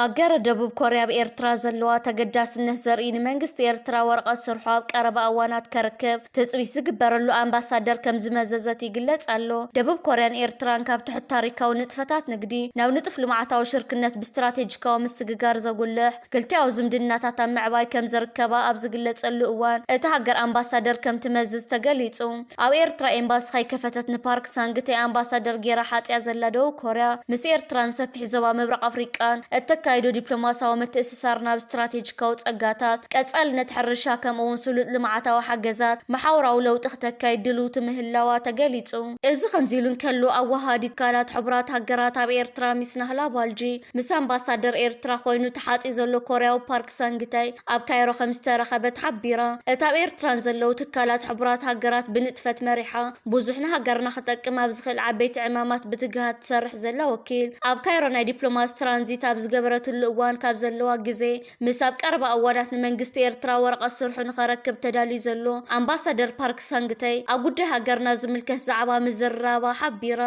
ሃገር ደቡብ ኮርያ በኤርትራ ዘለዋ ተገዳስነት ዘርኢ ንመንግስቲ ኤርትራ ወረቐት ስርሖ ኣብ ቀረባ እዋናት ከርክብ ትፅቢት ዝግበረሉ ኣምባሳደር ከም ዝመዘዘት ይግለጽ ኣሎ። ደቡብ ኮርያን ኤርትራን ካብ ትሑት ታሪካዊ ንጥፈታት ንግዲ ናብ ንጥፍ ልምዓታዊ ሽርክነት ብስትራቴጂካዊ ምስግጋር ዘጉልሕ ክልቲያዊ ዝምድናታት ኣብ ምዕባይ ከም ዝርከባ ኣብ ዝግለጸሉ እዋን እቲ ሃገር ኣምባሳደር ከም ትመዝዝ ተገሊጹ። ኣብ ኤርትራ ኤምባሲ ከይከፈተት ንፓርክ ሳንግተይ ኣምባሳደር ጌራ ሓጽያ ዘላ ደቡብ ኮርያ ምስ ኤርትራን ሰፊሕ ዞባ ምብራቕ ኣፍሪቃን ተካይዶ ዲፕሎማሲያዊ ምትእስሳር ናብ ስትራቴጂካዊ ጸጋታት ቀጻልነት ሕርሻ ከምኡውን ስሉጥ ልምዓታዊ ሓገዛት ማሕበራዊ ለውጢ ክተካይድ ድልውቲ ምህላዋ ተገሊጹ። እዚ ከምዚ ኢሉ ከሎ ኣዋሃዲ ትካላት ሕቡራት ሃገራት ኣብ ኤርትራ ሚስ ናህላ ባልጂ ምስ ኣምባሳደር ኤርትራ ኮይኑ ተሓፂ ዘሎ ኮርያዊ ፓርክ ሳንግታይ ኣብ ካይሮ ከም ዝተረኸበት ሓቢራ እታ ኣብ ኤርትራን ዘለው ትካላት ሕቡራት ሃገራት ብንጥፈት መሪሓ ብዙሕ ንሃገርና ክጠቅም ኣብ ዝኽእል ዓበይቲ ዕማማት ብትግሃት ትሰርሕ ዘላ ወኪል ኣብ ካይሮ ናይ ዲፕሎማሲ ትራንዚት ኣብ ዝገበረትሉ እዋን ካብ ዘለዋ ግዜ ምስ ኣብ ቀረባ እዋናት ንመንግስቲ ኤርትራ ወረቐት ስርሑ ንኸረክብ ተዳልዩ ዘሎ ኣምባሳደር ፓርክ ሳንግተይ ኣብ ጉዳይ ሃገርና ዝምልከት ዛዕባ ምዝራባ ሓቢራ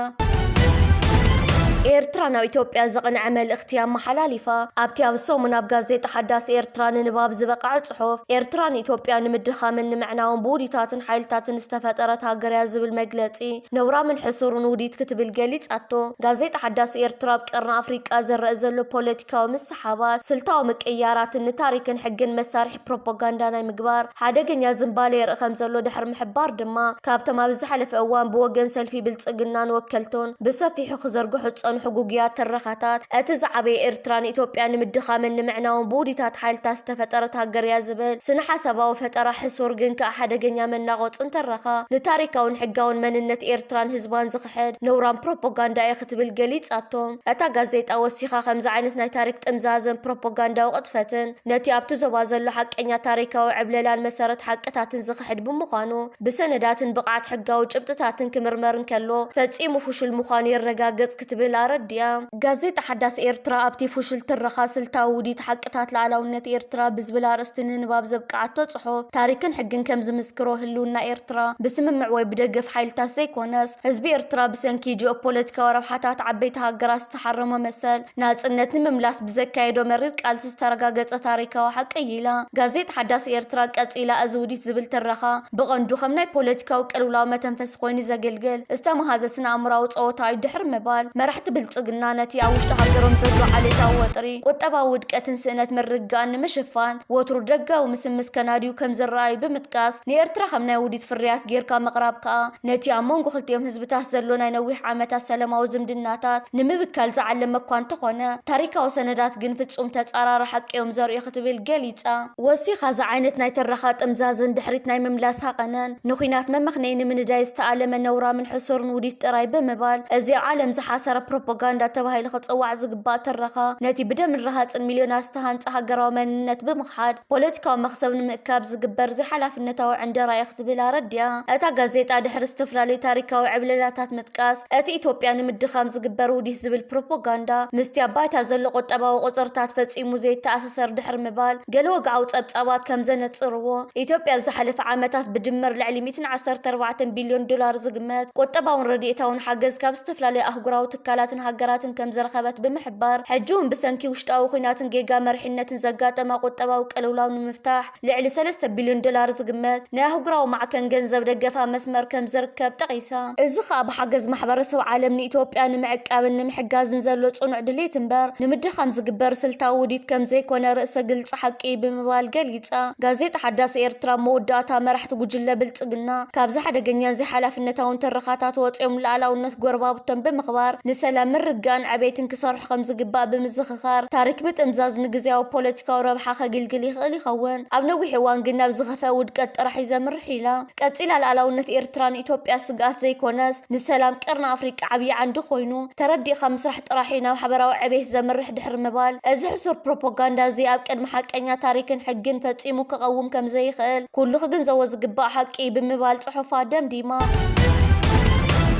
ኤርትራ ናብ ኢትዮጵያ ዘቕንዐ መልእኽቲ ኣመሓላሊፋ ኣብቲ ኣብ ሰሙን ኣብ ጋዜጣ ሓዳሲ ኤርትራ ንንባብ ዝበቃዕ ጽሑፍ ኤርትራን ኢትዮጵያ ንምድኻምን ንምዕናውን ብውዲታትን ሓይልታትን ዝተፈጠረት ሃገር እያ ዝብል መግለጺ ነውራምን ሕሱርን ውዲት ክትብል ገሊጻቶ። ጋዜጣ ሓዳሲ ኤርትራ ኣብ ቀርኒ ኣፍሪቃ ዝረአ ዘሎ ፖለቲካዊ ምስሓባት ስልታዊ ምቅያራትን ንታሪክን ሕግን መሳርሒ ፕሮፓጋንዳ ናይ ምግባር ሓደገኛ ዝምባለ የርኢ ከም ዘሎ ድሕሪ ምሕባር ድማ ካብቶም ኣብ ዝሓለፈ እዋን ብወገን ሰልፊ ብልጽግናን ወከልቶን ብሰፊሑ ክዘርግሑ ሕጉግያት ተረኻታት እቲ ዝዓበየ ኤርትራን ኢትዮጵያን ንምድኻምን ንምዕናውን ብውዲታት ሓይልታት ዝተፈጠረት ሃገር እያ ዝብል ስነ ሓሳባዊ ፈጠራ ሕሱር ግን ከዓ ሓደገኛ መናቆፅን ተረኻ ንታሪካውን ሕጋውን መንነት ኤርትራን ህዝባን ዝኽሕድ ነውራን ፕሮፓጋንዳ እያ ክትብል ገሊጻቶ። እታ ጋዜጣ ወሲኻ ከምዚ ዓይነት ናይ ታሪክ ጥምዛዝን ፕሮፓጋንዳዊ ቅጥፈትን ነቲ ኣብቲ ዞባ ዘሎ ሓቀኛ ታሪካዊ ዕብለላን መሰረት ሓቅታትን ዝኽሕድ ብምዃኑ ብሰነዳትን ብቕዓት ሕጋዊ ጭብጥታትን ክምርመርን ከሎ ፈጺሙ ፍሹል ምዃኑ የረጋገጽ ክትብል ረድያ። ጋዜጣ ሓዳስ ኤርትራ ኣብቲ ፍሹል ትረኻ ስልታዊ ውዲት ሓቅታት ላዕላውነት ኤርትራ ብዝብል ኣርእስቲ ንንባብ ዘብቃዓቶ ጽሑፍ ታሪክን ሕግን ከም ዝምስክሮ ህልውና ኤርትራ ብስምምዕ ወይ ብደገፍ ሓይልታት ዘይኮነስ ህዝቢ ኤርትራ ብሰንኪ ጂኦፖለቲካዊ ረብሓታት ዓበይቲ ሃገራት ዝተሓረመ መሰል ናጽነት ንምምላስ ብዘካየዶ መሪር ቃልሲ ዝተረጋገጸ ታሪካዊ ሓቂ ኢላ ጋዜጣ ሓዳስ ኤርትራ ቀጺላ እዚ ውዲት ዝብል ትረኻ ብቐንዱ ከም ናይ ፖለቲካዊ ቅልውላዊ መተንፈሲ ኮይኑ ዘገልግል ዝተመሃዘ ስነ ኣእምራዊ ጸወታ እዩ ድሕሪ ምባል መራሕቲ ብልጽግና ነቲ ኣብ ውሽጢ ሃገሮም ዘሎ ዓሌታዊ ወጥሪ ቁጠባዊ ውድቀትን ስእነት ምርግጋእን ንምሽፋን ወትሩ ደጋዊ ምስምስ ከናድዩ ከም ዝረኣዩ ብምጥቃስ ንኤርትራ ከም ናይ ውዲት ፍርያት ጌርካ ምቕራብ ከዓ ነቲ ኣብ መንጎ ክልቲኦም ህዝብታት ዘሎ ናይ ነዊሕ ዓመታት ሰላማዊ ዝምድናታት ንምብካል ዝዓለመ እኳ እንተኾነ ታሪካዊ ሰነዳት ግን ፍጹም ተጻራሪ ሓቂዮም ዘርእዩ ክትብል ገሊጻ ወሲኻ እዚ ዓይነት ናይ ትረኻ ጥምዛዝን ድሕሪት ናይ ምምላስ ሃቐነን ንኹናት መመኽነይ ንምንዳይ ዝተኣለመ ነውራምን ሕሱርን ውዲት ጥራይ ብምባል እዚ ዓለም ዝሓሰረ ፕሮፓጋንዳ ተባሂሉ ክጽዋዕ ዝግባእ ትረኻ ነቲ ብደምን ረሃፅን ሚልዮናት ዝተሃንጸ ሃገራዊ መንነት ብምኽሓድ ፖለቲካዊ መኽሰብ ንምእካብ ዝግበር ዘይሓላፍነታዊ ዕንደራ እያ ክትብል ኣረድያ። እታ ጋዜጣ ድሕሪ ዝተፈላለዩ ታሪካዊ ዕብለላታት ምጥቃስ እቲ ኢትዮጵያ ንምድኻም ዝግበር ውዲት ዝብል ፕሮፓጋንዳ ምስቲ ኣብ ባይታ ዘሎ ቁጠባዊ ቁፅርታት ፈጺሙ ዘይተኣሳሰር ድሕሪ ምባል ገለ ወግዓዊ ጸብጻባት ከም ዘነጽርዎ ኢትዮጵያ ብዝሓለፈ ዓመታት ብድምር ልዕሊ 114 ቢልዮን ዶላር ዝግመት ቁጠባውን ረድኤታውን ሓገዝ ካብ ዝተፈላለዩ ኣህጉራዊ ትካላትን ሃገራትን ከም ዝረኸበት ብምሕባር ሕጂውን ብሰንኪ ውሽጣዊ ኩናትን ጌጋ መሪሕነትን ዘጋጠማ ቁጠባዊ ቅልውላው ንምፍታሕ ልዕሊ 3 ቢልዮን ዶላር ዝግመት ናይ ኣህጉራዊ ማዕከን ገንዘብ ደገፋ መስመር ከም ዝርከብ ጠቒሳ እዚ ከዓ ብሓገዝ ማሕበረሰብ ዓለም ንኢትዮጵያ ንምዕቃብን ንምሕጋዝን ዘሎ ጽኑዕ ድሌት እምበር ንምድኻም ዝግበር ስልታዊ ውዲት ከም ዘይኮነ ርእሰ ግልፂ ሓቂ ብምባል ገሊጻ ጋዜጣ ሓዳሲ ኤርትራ መወዳእታ መራሕቲ ጉጅለ ብልጽግና ካብዚ ሓደገኛን ዘይሓላፍነታውን ትርኻታት ወፂኦም ላዕላውነት ጎረባብቶም ብምኽባር ንሰላም ምርጋን ዓበይትን ክሰርሑ ከም ዝግባእ ብምዝኽኻር ታሪክ ምጥምዛዝ ንግዜያዊ ፖለቲካዊ ረብሓ ከግልግል ይኽእል ይኸውን ኣብ ነዊሕ እዋን ግን ናብ ዝኸፈአ ውድቀት ጥራሕ እዩ ዘምርሕ ኢላ ቀፂላ ላዕላውነት ኤርትራን ኢትዮጵያ ስግኣት ዘይኮነስ ንሰላም ቀርኒ ኣፍሪቃ ዓብዪ ዓንዲ ኮይኑ ተረዲእኻ ምስራሕ ጥራሕ እዩ ናብ ሓበራዊ ዕቤት ዘምርሕ ድሕሪ ምባል እዚ ሕሱር ፕሮፓጋንዳ እዚ ኣብ ቅድሚ ሓቀኛ ታሪክን ሕግን ፈጺሙ ክቐውም ከም ዘይኽእል ኩሉ ክግንዘቦ ዝግባእ ሓቂ ብምባል ጽሑፋ ደምዲማ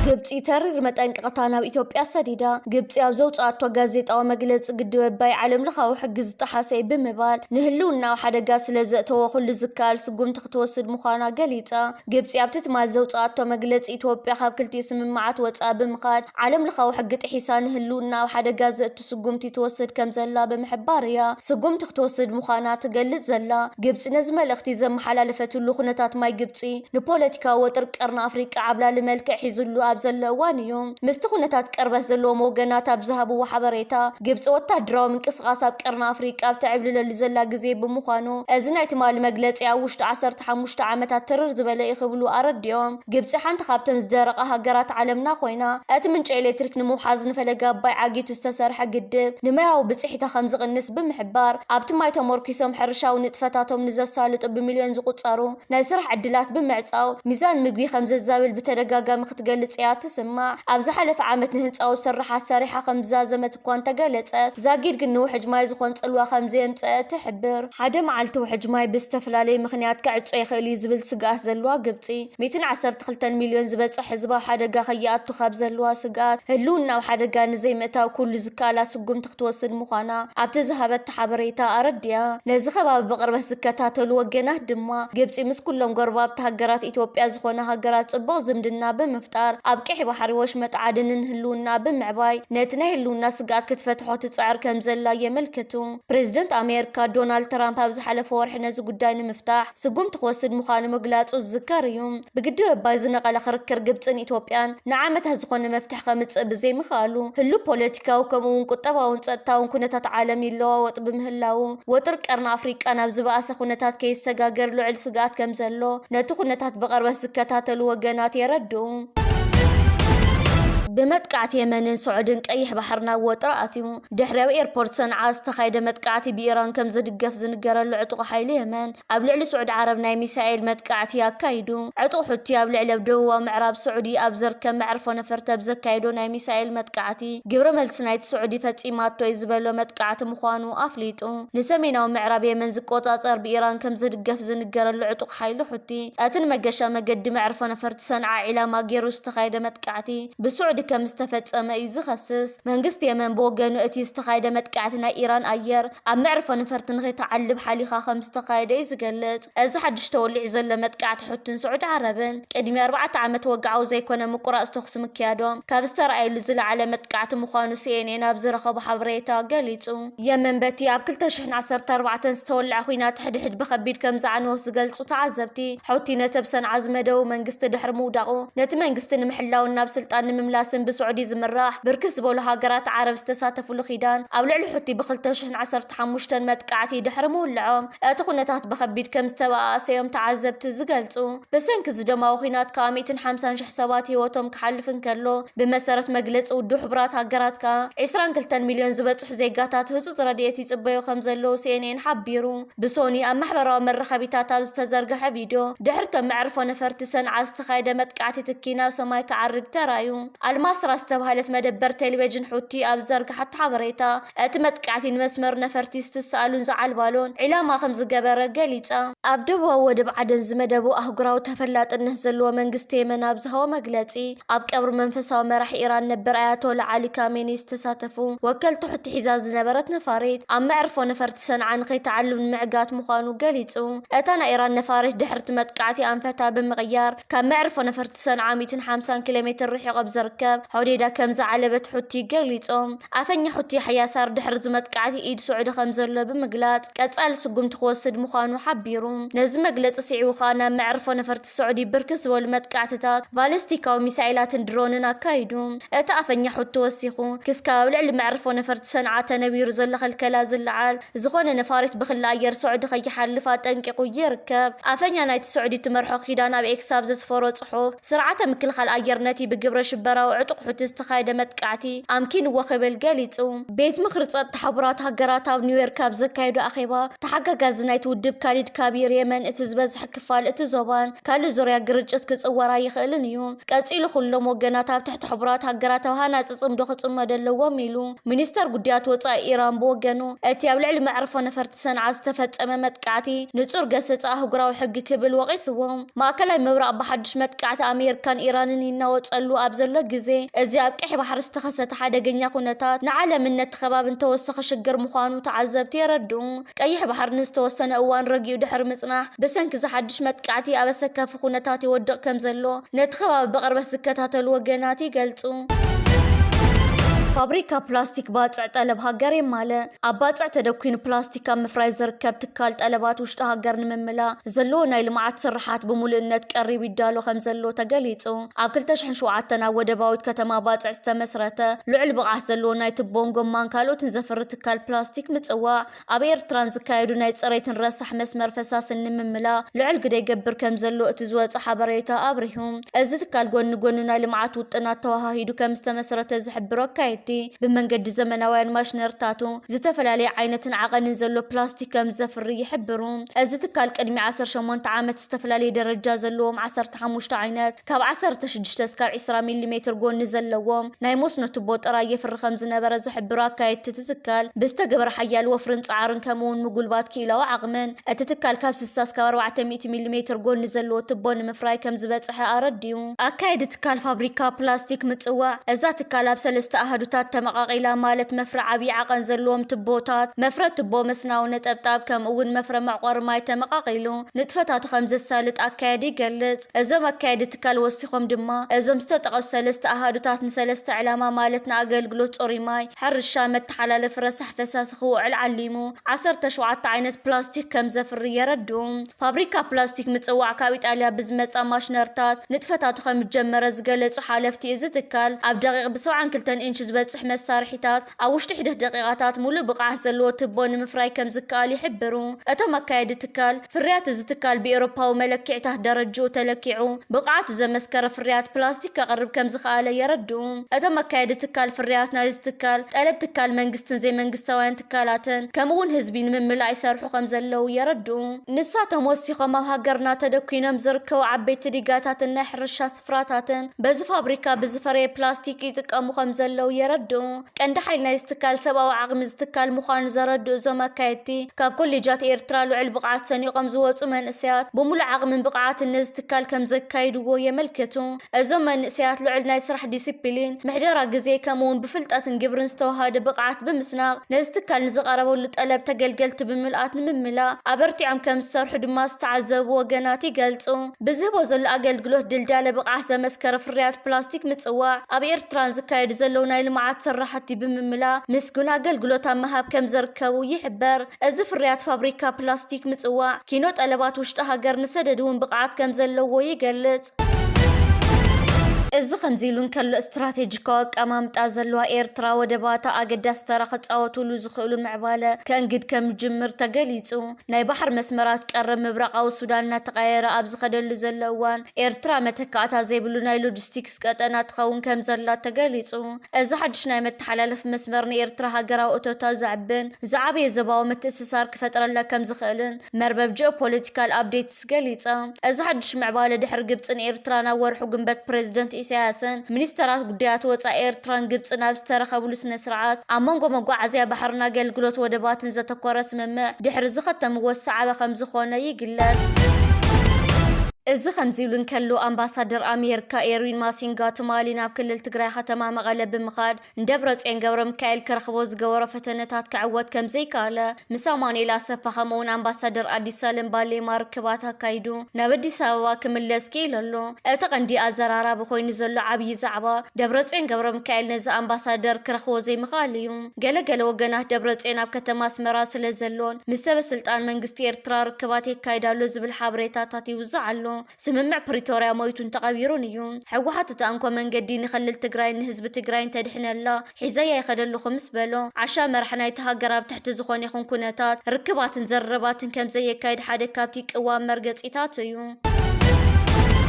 ግብጽ ተርር መጠንቀቅታ ናብ ኢትዮጵያ ሰዲዳ ግብጽ ኣብ ዘውጻአቶ ጋዜጣዊ መግለጺ ግድብ ኣባይ ዓለም ለኻዊ ሕጊ ዝተሓሰይ ብምባል ንህልውናዊ ሓደጋ ስለ ዘእተወ ኩሉ ዝካል ስጉምቲ ክትወስድ ምዃና ገሊጻ ግብጽ ኣብቲ ትማል ዘውጻአቶ መግለጺ ኢትዮጵያ ካብ ክልቲኡ ስምምዓት ወጻእ ብምኻድ ዓለም ለኻዊ ሕጊ ጥሒሳ ንህልውናዊ ሓደጋ ዘእቱ ስጉምቲ ትወስድ ከም ዘላ ብምሕባር እያ ስጉምቲ ክትወስድ ምዃና ትገልጽ ዘላ ግብጽ ነዚ መልእኽቲ ዘመሓላለፈትሉ ኩነታት ማይ ግብጽ ንፖለቲካዊ ወጥሪ ቀርኒ ኣፍሪቃ ዓብላሊ መልክዕ ሒዙሉ ኣብ ዘሎ እዋን እዩ ምስቲ ኩነታት ቀርበት ዘለዎም ወገናት ኣብ ዝሃብዎ ሓበሬታ ግብጽ ወታደራዊ ምንቅስቓስ ኣብ ቀርኒ ኣፍሪቃ ኣብ ትዕብልለሉ ዘላ ግዜ ብምዃኑ እዚ ናይ ትማሊ መግለጺ ኣብ ውሽጢ 15 ዓመታት ትርር ዝበለ ይኽብሉ ኣረዲኦም ግብጽ ሓንቲ ካብተን ዝደረቓ ሃገራት ዓለምና ኮይና እቲ ምንጪ ኤሌክትሪክ ንምውሓዝ ንፈለጋ ኣባይ ዓጊቱ ዝተሰርሐ ግድብ ንማያዊ ብፅሒታ ከም ዝቕንስ ብምሕባር ኣብቲ ማይ ተመርኪሶም ሕርሻዊ ንጥፈታቶም ንዘሳልጡ ብሚልዮን ዝቁጸሩ ናይ ስራሕ ዕድላት ብምዕጻው ሚዛን ምግቢ ከም ዘዛብል ብተደጋጋሚ ክትገልጽ እያ ትስማዕ ኣብ ዝሓለፈ ዓመት ንህንጻዊ ስራሓት ሰሪሓ ከም ዝዛዘመት እኳ እንተገለጸት ዛጊድ ግን ንውሕጅ ማይ ዝኾን ጽልዋ ከም ዘየምጽአ ትሕብር ሓደ መዓልቲ ውሕጅ ማይ ብዝተፈላለየ ምኽንያት ክዕጾ ይኽእል እዩ ዝብል ስግኣት ዘለዋ ግብጺ 112 ሚልዮን ዝበጽሕ ህዝባ ሓደጋ ከይኣቱ ካብ ዘለዋ ስግኣት ህልውናዊ ሓደጋ ንዘይምእታው ኩሉ ዝከኣላ ስጉምቲ ክትወስድ ምዃና ኣብቲ ዝሃበት ሓበሬታ ኣረድያ ነዚ ከባቢ ብቅርበት ዝከታተሉ ወገናት ድማ ግብጺ ምስ ኩሎም ጎረባብቲ ሃገራት ኢትዮጵያ ዝኾነ ሃገራት ጽቡቕ ዝምድና ብምፍጣር ኣብ ቅሒ ባሕሪ ወሽመጥ ዓድንን ህልውና ብምዕባይ ነቲ ናይ ህልውና ስግኣት ክትፈትሖ ትጽዕር ከም ዘላ የመልክቱ ፕሬዚደንት ኣሜሪካ ዶናልድ ትራምፕ ኣብ ዝሓለፈ ወርሒ ነዚ ጉዳይ ንምፍታሕ ስጉምቲ ክወስድ ምዃኑ ምግላጹ ዝዝከር እዩ ብግድብ ኣባይ ዝነቐለ ክርክር ግብጽን ኢትዮጵያን ንዓመታት ዝኾነ መፍትሒ ከምጽእ ብዘይምኽኣሉ ህሉ ፖለቲካዊ ከምኡውን ቁጠባውን ጸጥታውን ኩነታት ዓለም ይለዋወጥ ብምህላው ወጥሪ ቀርኒ ኣፍሪቃ ናብ ዝበኣሰ ኩነታት ከይሰጋገር ልዑል ስግኣት ከም ዘሎ ነቲ ኩነታት ብቅርበት ዝከታተሉ ወገናት የረድኡ بمتقعت يمن سعودن قيح بحرنا وطراتيو دحريو ايربورت صنعاء استخايد متقعت بإيران كم زدقف زنقرلو عطق حيل يمن ابلعلي سعود عرب ناي ميسائيل متقعت ياكايدو عطق حتي ابلعلي بدوا معراب سعودي ابزر كم معرفو نفرت بزكايدو ناي ميسائيل متقعتي قبر ملسنايت سعودي فتيماتو يزبلو متقعت مخوانو افليتو نسميناو معراب يمن زقوطاطر بإيران كم زدقف زنقرلو عطق حيل حتي اتن مقشا مقد معرفو نفرت صنعاء الى ما قيرو استخايد متقعتي بسعودي كم استفتصم اي زخصص منغست يمن بوغنو اتي استخايد متقعتنا ايران اير اب معرفو نفرت نغي تعلب حاليخا خم استخايد يزغلص از حدش تولع زله متقعت حتن سعود عربن قدمي 4 عامت وقعو زيكونه مقرا استخصم كيادوم كابسترايل زل على متقعت مخانو سينين اب زرخب حبريتا غليصو يمن بتي اب 2014 استولع خوينات حدحد بخبيد كم زعنو زغلصو تعذبتي حوتي نتبسن عزمدو منغست دحر موداقو نت منغست نمحلاو ناب سلطان مملاس بسعودي زمراح بركز بولو هاجرات عرب استساتفوا لخيدان او لعل حتي بخلتشن 15 متقعتي دحرمو لعام اتخونتات بخبيد كم استبا سيوم تعذبت زغلصو بسنكز دما وخينات كاميتن 50 شح سبات هيوتهم كحلفن كلو بمسرت مجلص ودو حبرات هاجرات كا 22 مليون زبصح زيغاتات هصص راديتي صبيو خمزلو سينين حبيرو بسوني ام محبراو مرخبيتات اب تزرغح فيديو دحرت معرفو نفرت سنعه استخايده متقعتي تكينا سماي كعرق ترايو الماسرا استبهلت مدبر تلفزيون حوتي ابزرق حتى حبريتا اتمتقعتي مسمر نفرتي استسالون زعل بالون علما خمز جبره غليصا ابدبو ودب عدن زمدبو اهغراو تفلاطنه زلو منغست يمن ابزهو مغلصي اب قبر منفساو مرح ايران نبر اياتولا علي كاميني استساتفو وكلت حتى حزاز نبرت نفاريت ام معرفو نفرت سنعان خي تعلم معقات مخانو غليصو اتانا ايران نفاريت دحرت متقعتي انفتا بمغيار كان معرفو نفرت سنعه 250 كيلومتر رحيق بزركب حوديدا كم زعلبت حتي غليصوم افني حتي حياسار دحر زمتقعتي ايد سعود خمزلو بمغلاط قصال سغم تخوسد مخانو حبيرو نز مغلط سيعو خانا معرفو نفرت سعودي بركس ول متقعتات باليستيكاو ميسايلات درونن اكايدو اتا افني حتو وسيخو كسكاو لعل معرفو نفرت صنعه تنبير زل خلكلا زلعال زغون نفارت بخل اير سعود خي حلفا طنققو يركب افني نايت سعودي تمرحو خيدانا باكساب زسفرو صحوف سرعه مكل خل اير نتي بقبر شبراو ዕጡቕ ሕቱ ዝተኻየደ መጥቃዕቲ ኣምኪንዎ ክብል ገሊጹ ቤት ምክሪ ጸጥታ ሕቡራት ሃገራት ኣብ ኒውዮርክ ኣብ ዘካየዱ ኣኼባ ተሓጋጋዚ ናይቲ ውድብ ካሊድ ካቢር የመን እቲ ዝበዝሐ ክፋል እቲ ዞባን ካልእ ዙርያ ግርጭት ክጽወራ ይኽእልን እዩ ቀጺሉ ኩሎም ወገናት ኣብ ትሕቲ ሕቡራት ሃገራት ኣብ ሃናፂ ጽምዶ ክጽመዱ ኣለዎም ኢሉ ሚኒስተር ጉዳያት ወጻኢ ኢራን ብወገኑ እቲ ኣብ ልዕሊ መዕርፎ ነፈርቲ ሰንዓ ዝተፈጸመ መጥቃዕቲ ንጹር ገሰጻ ኣህጉራዊ ሕጊ ክብል ወቒስዎም ማእከላይ ምብራቕ ብሓድሽ መጥቃዕቲ ኣሜሪካን ኢራንን ይናወጸሉ ኣብ ዘሎ ግዜ እዚ ኣብ ቀይሕ ባሕሪ ዝተኸሰተ ሓደገኛ ኩነታት ንዓለምነት ከባብን ተወሰኺ ሽግር ምዃኑ ተዓዘብቲ የረድኡ ቀይሕ ባሕሪ ንዝተወሰነ እዋን ረጊኡ ድሕሪ ምጽናሕ ብሰንኪ ዝሓድሽ መጥቃዕቲ ኣብ ኣሰካፊ ኩነታት ይወድቕ ከም ዘሎ ነቲ ከባቢ ብቕርበት ዝከታተሉ ወገናት ይገልጹ ፋብሪካ ፕላስቲክ ባጽዕ ጠለብ ሃገር የማለ ኣብ ባጽዕ ተደኩኑ ፕላስቲክ ኣብ ምፍራይ ዝርከብ ትካል ጠለባት ውሽጢ ሃገር ንምምላእ ዘለዎ ናይ ልምዓት ስራሓት ብምሉእነት ቀሪብ ይዳሎ ከም ዘሎ ተገሊጹ ኣብ 2007 ኣብ ወደባዊት ከተማ ባጽዕ ዝተመስረተ ልዑል ብቕዓት ዘለዎ ናይ ቱቦን ጎማን ካልኦትን ዘፍሪ ትካል ፕላስቲክ ምጽዋዕ ኣብ ኤርትራን ዝካየዱ ናይ ጽሬትን ረሳሕ መስመር ፈሳስን ንምምላእ ልዑል ግደ ይገብር ከም ዘሎ እቲ ዝወጽእ ሓበሬታ ኣብሪሁ እዚ ትካል ጎኒ ጎኒ ናይ ልምዓት ውጥናት ተዋሃሂዱ ከም ዝተመስረተ ዝሕብሮ ኣካየዲ ብመንገዲ ዘመናውያን ማሽነርታቱ ዝተፈላለዩ ዓይነትን ዓቐንን ዘሎ ፕላስቲክ ከም ዘፍሪ ይሕብሩ እዚ ትካል ቅድሚ 18 ዓመት ዝተፈላለዩ ደረጃ ዘለዎም 15 ዓይነት ካብ 16 እስካብ 20 ሚሊ ሜትር ጎኒ ዘለዎም ናይ መስኖ ቱቦ ጥራይ የፍሪ ከም ዝነበረ ዝሕብሩ ኣካየዲ እቲ ትካል ብዝተገበረ ሓያል ወፍርን ጻዕርን ከምኡውን ምጉልባት ኪኢላዊ ዓቕምን እቲ ትካል ካብ 60 እስካብ 400 ሚሊ ሜትር ጎኒ ዘለዎ ቱቦ ንምፍራይ ከም ዝበጽሐ ኣረድዩ ኣካየዲ ትካል ፋብሪካ ፕላስቲክ ምጽዋዕ እዛ ትካል ኣብ ሰለስተ ኣሃዱታት ተመቃቂላ ማለት መፍረ ዓብይ ዓቐን ዘለዎም ቱቦታት መፍረ ቱቦ መስናው ነጠብጣብ ከምኡውን መፍረ ማዕቋር ማይ ተመቃቂሉ ንጥፈታቱ ከም ዘሳልጥ ኣካየዲ ይገልጽ እዞም ኣካየዲ ትካል ወሲኾም ድማ እዞም ዝተጠቐሱ ሰለስተ ኣሃዱታት ንሰለስተ ዕላማ ማለት ንኣገልግሎት ጾሪ ማይ ሕርሻ መተሓላለፊ ረሳሕ ፈሳሲ ክውዕል ዓሊሙ 17 ዓይነት ፕላስቲክ ከም ዘፍሪ የረድኡ ፋብሪካ ፕላስቲክ ምጽዋዕ ካብ ኢጣልያ ብዝመጻ ማሽነርታት ንጥፈታቱ ከም ጀመረ ዝገለጹ ሓለፍቲ እዚ ትካል ኣብ ደቂቕ ብ72 ኢንች ዝበጽሕ መሳርሒታት ኣብ ውሽጢ 10 ደቂቃታት ሙሉእ ብቕዓት ዘለዎ ቱቦ ንምፍራይ ከም ዝከኣል ይሕብሩ እቶም ኣካየዲ ትካል ፍርያት እዚ ትካል ብኤውሮፓዊ መለክዕታት ደረጃኡ ተለኪዑ ብቕዓቱ ዘመስከረ ፍርያት ፕላስቲክ ከቕርብ ከም ዝከኣለ የረድኡ እቶም ኣካየዲ ትካል ፍርያት ናይዚ ትካል ጠለብ ትካል መንግስትን ዘይመንግስታውያን ትካላትን ከምኡውን ህዝቢ ንምምላእ ይሰርሑ ከም ዘለው የረድኡ ንሳቶም ወሲኾም ኣብ ሃገርና ተደኪኖም ዝርከቡ ዓበይቲ ዲጋታትን ናይ ሕርሻ ስፍራታትን በዚ ፋብሪካ ብዝፈረየ ፕላስቲክ ይጥቀሙ ከም ዘለው የረድኡ ቀንዲ ሓይል ናይ ዝተካል ሰብኣዊ ዓቕሚ ዝተካል ምዃኑ ዘረድኡ እዞም ኣካየድቲ ካብ ኮሌጃት ኤርትራ ልዑል ብቕዓት ሰኒቖም ዝወፁ መንእሰያት ብሙሉእ ዓቕምን ብቕዓትን ነዚ ትካል ከም ዘካይድዎ የመልክቱ እዞም መንእሰያት ልዑል ናይ ስራሕ ዲሲፕሊን ምሕደራ ግዜ ከምኡውን ብፍልጠትን ግብርን ዝተዋሃደ ብቕዓት ብምስናቕ ነዚ ትካል ንዝቐረበሉ ጠለብ ተገልገልቲ ብምልኣት ንምምላእ ኣበርቲዖም ከም ዝሰርሑ ድማ ዝተዓዘቡ ወገናት ይገልጹ ብዝህቦ ዘሎ ኣገልግሎት ድልዳለ ብቕዓት ዘመስከረ ፍርያት ፕላስቲክ ምጽዋዕ ኣብ ኤርትራን ዝካየዱ ዘለው ናይ ልምዓት ስራሕቲ ብምምላእ ምስጉን ኣገልግሎት ኣብ ምሃብ ከም ዘርከቡ ይሕበር እዚ ፍርያት ፋብሪካ ፕላስቲክ ምጽዋዕ ኪኖ ጠለባት ውሽጢ ሃገር ንሰደድ እውን ብቕዓት ከም ዘለዎ ይገልጽ እዚ ከምዚሉን ከሎ ስትራቴጂካዊ ኣቀማምጣ ዘለዋ ኤርትራ ወደባታ ኣገዳሲ ተራ ክጻወትሉ ዝኽእሉ ምዕባለ ከእንግድ ከም ጅምር ተገሊጹ ናይ ባሕር መስመራት ቀረብ ምብራቃዊ ሱዳን እናተቐየረ ኣብ ዝኸደሉ ዘሎ እዋን ኤርትራ መተካእታ ዘይብሉ ናይ ሎጂስቲክስ ቀጠና ትኸውን ከም ዘላ ተገሊጹ እዚ ሓድሽ ናይ መተሓላለፊ መስመር ንኤርትራ ሃገራዊ እቶታት ዘዕብን ዝዓበየ ዞባዊ ምትእስሳር ክፈጥረላ ከም ዝኽእልን መርበብ ጂኦፖለቲካል ኣፕዴትስ ገሊጻ እዚ ሓድሽ ምዕባለ ድሕሪ ግብፅን ኤርትራን ኣብ ወርሑ ግንቦት ፕሬዚደንት ኢሳያስን ሚኒስተራት ጉዳያት ወጻኢ ኤርትራን ግብፅን ኣብ ዝተረኸብሉ ስነ ስርዓት ኣብ መንጎ መጓዓዝያ ባሕርን ኣገልግሎት ወደባትን ዘተኮረ ስምምዕ ድሕሪ ዝኸተምዎ ሰዓበ ከም ዝኾነ ይግለጽ እዚ ከምዚሉን ከሎ ኣምባሳደር ኣሜሪካ ኤርዊን ማሲንጋ ትማሊ ናብ ክልል ትግራይ ከተማ መቐለ ብምኻድ ደብረጽዮን ገብረ ሚካኤል ክረኽቦ ዝገበሮ ፈተነታት ክዕወት ከም ዘይከኣለ ምስ ኣማኑኤል ኣሰፋ ከምኡውን ኣምባሳደር ኣዲስ ሳለም ባሌማ ርክባት ኣካይዱ ናብ ኣዲስ ኣበባ ክምለስ ክኢሉ ኣሎ እቲ ቀንዲ ኣዘራራቢ ኮይኑ ዘሎ ዓብዪ ዛዕባ ደብረጽዮን ገብረ ሚካኤል ነዚ ኣምባሳደር ክረኽቦ ዘይምኽኣል እዩ ገለገለ ወገናት ደብረጽዮን ኣብ ከተማ ኣስመራ ስለ ዘሎን ምስ ሰበስልጣን መንግስቲ ኤርትራ ርክባት የካይዳሉ ዝብል ሓበሬታታት ይውዛዕ ኣሎ ስምምዕ ፕሪቶሪያ ሞይቱን ተቐቢሩን እዩ ሕወሓት ተኣንኮ መንገዲ ንክልል ትግራይ ንህዝቢ ትግራይ ተድሕነላ ሒዘያ ይኸደልኹም ምስ በሎ ዓሻ መራሒ ናይቲ ሃገር ኣብ ትሕቲ ዝኾነ ይኹን ኩነታት ርክባትን ዘረባትን ከም ዘየካይድ ሓደ ካብቲ ቅዋም መርገፂታት እዩ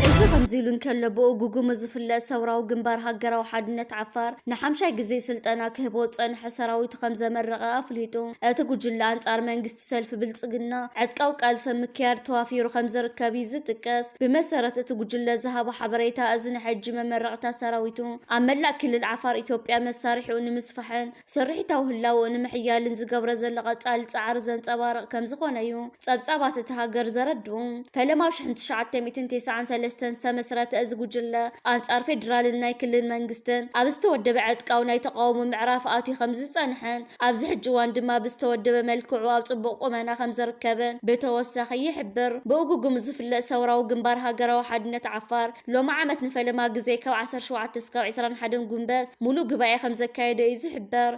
እዚ ከምዚሉን ከለቦ ጉጉም ዝፍለጥ ሰውራው ግንባር ሃገራዊ ሓድነት ዓፋር ንሓምሻይ ግዜ ስልጠና ክህቦ ፀንሐ ሰራዊቱ ከም ዘመረቀ አፍሊጡ እቲ ጉጅለ አንጻር መንግስቲ ሰልፊ ብልጽግና ዕጥቃው ቃልሲ ምክያድ ተዋፊሩ ከም ዝርከብ ዝጥቀስ ብመሰረት እቲ ጉጅለ ዝሃቦ ሓበሬታ እዚ ንሕጂ መመረቅታ ሰራዊቱ ኣብ መላእ ክልል ዓፋር ኢትዮጵያ መሳሪሒኡ ንምስፋሕን ስርሒታዊ ህላው ንምሕያልን ዝገብሮ ዘሎ ቀጻሊ ጻዕሪ ዘንጸባርቕ ከም ዝኾነ እዩ ጸብጻባት እቲ ሃገር ዘረድኡ ፈለማው 1993 ዝተመስረተ እዚ ጉጅለ አንጻር ፌደራልን ናይ ክልል መንግስትን ኣብ ዝተወደበ ዕጥቃው ናይ ተቃውሞ ምዕራፍ ኣትዩ ከም ዝጸንሐን ኣብዚ ሕጂ እዋን ድማ ብዝተወደበ መልክዑ ኣብ ጽቡቕ ቁመና ከም ዝርከበን ብተወሳኺ ይሕብር ብእጉጉም ዝፍለጥ ሰውራዊ ግንባር ሃገራዊ ሓድነት ዓፋር ሎሚ ዓመት ንፈለማ ግዜ ካብ 17 እስካብ 21 ጉንበት ሙሉእ ጉባኤ ከም ዘካየደ እዩ ዝሕበር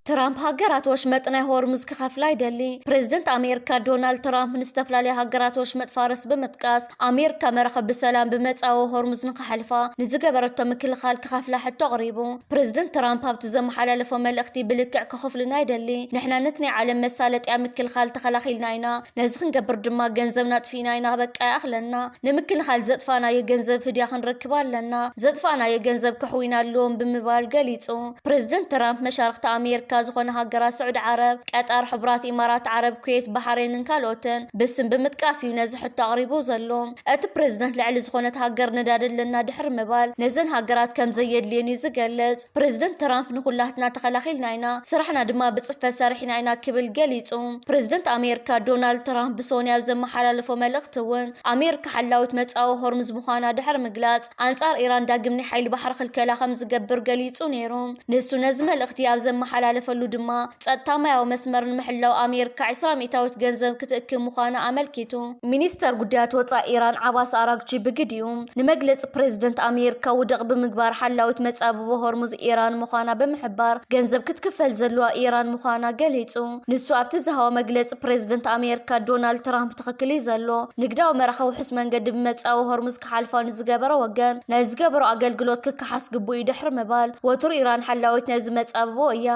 ትራምፕ ሃገራት ወሽመጥ ናይ ሆርሙዝ ክኸፍላ ይደሊ ፕሬዝደንት ኣሜሪካ ዶናልድ ትራምፕ ንዝተፈላለዩ ሃገራት ወሽመጥ ፋርስ ብምጥቃስ ኣሜሪካ መራኸቢ ብሰላም ብመጻወ ሆርሙዝ ንኽሓልፋ ንዝገበረቶ ምክልኻል ክኸፍላ ሕቶ ኣቕሪቡ ፕሬዝደንት ትራምፕ ኣብቲ ዘመሓላለፎ መልእኽቲ ብልክዕ ክኸፍሉና ይደሊ ንሕና ነቲ ናይ ዓለም መሳለጥያ ምክልኻል ተኸላኺልና ኢና ነዚ ክንገብር ድማ ገንዘብና ጥፊና ኢና በቃ ይኣኽለና ንምክልኻል ዘጥፋናዮ ገንዘብ ፍድያ ክንረክብ ኣለና ዘጥፋናዮ ገንዘብ ክሕዊና ኣለዎም ብምባል ገሊጹ ፕሬዝደንት ትራምፕ መሻርክቲ ኣሜሪካ ዝኾነ ሃገራት ስዑድ ዓረብ ቀጣር ሕቡራት ኢማራት ዓረብ ኩዌት ባህሬንን ካልኦትን ብስም ብምጥቃስ እዩ ነዚ ሕቶ ኣቕሪቡ ዘሎ እቲ ፕሬዝደንት ልዕሊ ዝኾነት ሃገር ነዳድለና ድሕሪ ምባል ነዘን ሃገራት ከም ዘየድልየን እዩ ዝገልጽ ፕሬዝደንት ትራምፕ ንኹላትና ተኸላኺልና ኢና ስራሕና ድማ ብጽፈት ሰሪሕና ኢና ክብል ገሊጹ ፕሬዝደንት ኣሜሪካ ዶናልድ ትራምፕ ብሶኒ ኣብ ዘመሓላለፎ መልእኽቲ እውን ኣሜሪካ ሓላዊት መጻወ ሆርሙዝ ምዃና ድሕሪ ምግላጽ አንጻር ኢራን ዳግም ናይ ሓይሊ ባሕሪ ክልከላ ከም ዝገብር ገሊጹ ነይሩ ንሱ ነዚ መልእኽቲ ኣብ ዘመሓላለፈ ፈሉ ድማ ጸጥታ ማያዊ መስመር ንምሕላው ኣሜሪካ 20 ሚእታዊት ገንዘብ ክትእክብ ምዃና ኣመልኪቱ ሚኒስተር ጉዳያት ወጻኢ ኢራን ዓባስ ኣራግቺ ብግድዩ ንመግለፂ ፕሬዝደንት ኣሜሪካ ውድቕ ብምግባር ሓላዊት መጻብቦ ሆርሙዝ ኢራን ምዃና ብምሕባር ገንዘብ ክትክፈል ዘለዋ ኢራን ምዃና ገሊጹ ንሱ ኣብቲ ዝሃቦ መግለፂ ፕሬዝደንት ኣሜሪካ ዶናልድ ትራምፕ ትኽክል እዩ ዘሎ ንግዳዊ መራኸቢ ውሕስ መንገዲ ብመጻዊ ሆርሙዝ ክሓልፋ ንዝገበረ ወገን ናይ ዝገበሮ ኣገልግሎት ክከሓስ ግቡእ እዩ ድሕሪ ምባል ወትሩ ኢራን ሓላዊት ነዚ መጻብቦ እያ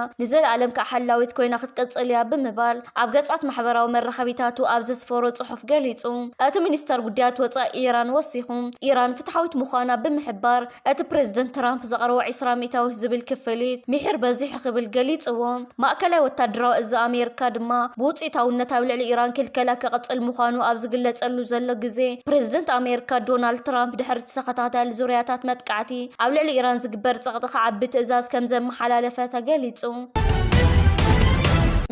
ዓለም ካሓላዊት ኮይና ክትቀጽል እያ ብምባል ኣብ ገጻት ማሕበራዊ መራኸቢታቱ ኣብ ዘስፈሮ ጽሑፍ ገሊጹ እቲ ሚኒስተር ጉዳያት ወጻኢ ኢራን ወሲኹ ኢራን ፍትሓዊት ምዃና ብምሕባር እቲ ፕሬዝደንት ትራምፕ ዘቕረቦ 20 ሚእታዊት ዝብል ክፍሊት ምሕር በዚሑ ክብል ገሊጽዎ ማእከላይ ወታደራዊ እዚ ኣሜሪካ ድማ ብውፅኢታውነት ኣብ ልዕሊ ኢራን ክልከላ ክቕጽል ምዃኑ ኣብ ዝግለጸሉ ዘሎ ግዜ ፕሬዝደንት ኣሜሪካ ዶናልድ ትራምፕ ድሕሪ ተኸታታሊ ዙርያታት መጥቃዕቲ ኣብ ልዕሊ ኢራን ዝግበር ጸቕጢ ክዓቢ ትእዛዝ ከም ዘመሓላለፈ ተገሊጹ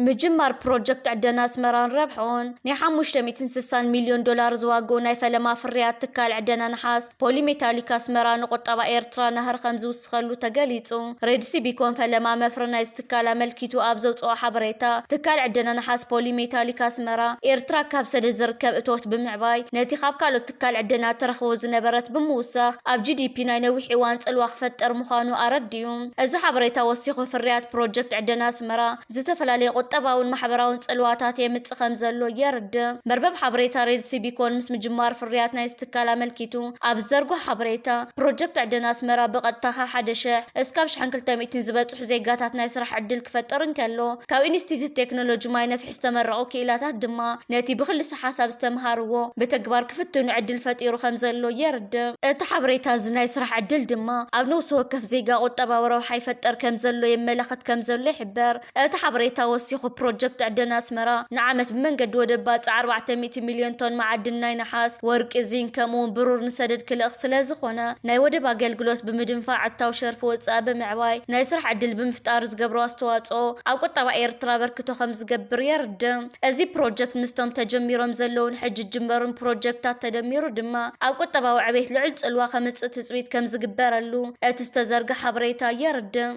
ምጅማር ፕሮጀክት ዕደና ኣስመራን ረብሑን ናይ 560 ሚልዮን ዶላር ዝዋግኡ ናይ ፈለማ ፍርያት ትካል ዕደና ነሓስ ፖሊሜታሊክ ኣስመራ ንቁጠባ ኤርትራ ናህር ከም ዝውስኸሉ ተገሊጹ ሬድሲ ቢኮን ፈለማ መፍረ ናይ ትካል ኣመልኪቱ ኣብ ዘውፅኦ ሓበሬታ ትካል ዕደና ነሓስ ፖሊሜታሊክ ኣስመራ ኤርትራ ካብ ሰደድ ዝርከብ እቶት ብምዕባይ ነቲ ካብ ካልኦት ትካል ዕደና ተረኽቦ ዝነበረት ብምውሳኽ ኣብ ጂዲፒ ናይ ነዊሕ እዋን ጽልዋ ክፈጠር ምዃኑ ኣረድዩ እዚ ሓበሬታ ወሲኹ ፍርያት ፕሮጀክት ዕደና ኣስመራ ዝተፈላለዩ ቁጠባውን ማሕበራውን ጽልዋታት የምጽእ ከም ዘሎ የርድእ መርበብ ሓበሬታ ሬድሲ ቢኮን ምስ ምጅማር ፍርያት ናይ ትካል ኣመልኪቱ ኣብ ዘርጎ ሓበሬታ ፕሮጀክት ዕደና ኣስመራ ብቐጥታ ካብ 1,000 እስካብ 200 ዝበጽሑ ዜጋታት ናይ ስራሕ ዕድል ክፈጥር እንከሎ ካብ ኢንስቲትዩት ቴክኖሎጂ ማይ ነፍሒ ዝተመረቑ ክኢላታት ድማ ነቲ ብኽልሲ ሓሳብ ዝተምሃርዎ ብተግባር ክፍትኑ ዕድል ፈጢሩ ከም ዘሎ የርድእ እቲ ሓበሬታ እዚ ናይ ስራሕ ዕድል ድማ ኣብ ነፍሲ ወከፍ ዜጋ ቁጠባዊ ረብሓ ይፈጥር ከም ዘሎ የመላኽት ከም ዘሎ ይሕበር እቲ ሓበሬታ ወሲኹ ፕሮጀክት ዕደና ኣስመራ ንዓመት ብመንገዲ ወደባ 400 ሚልዮን ቶን ማዕድን ናይ ነሓስ ወርቂ ዚንክ ከምኡውን ብሩር ንሰደድ ክልእኽ ስለ ዝኾነ ናይ ወደብ ኣገልግሎት ብምድንፋዕ ዕታዊ ሸርፊ ወፃኢ ብምዕባይ ናይ ስራሕ ዕድል ብምፍጣር ዝገብሮ ኣስተዋፅኦ ኣብ ቁጠባ ኤርትራ በርክቶ ከም ዝገብር የርድእ እዚ ፕሮጀክት ምስቶም ተጀሚሮም ዘለውን ሕጂ ጅመሩን ፕሮጀክታት ተደሚሩ ድማ ኣብ ቁጠባዊ ዕቤት ልዑል ጽልዋ ከምጽእ ትጽቢት ከም ዝግበረሉ እቲ ዝተዘርግሐ ሓበሬታ የርድእ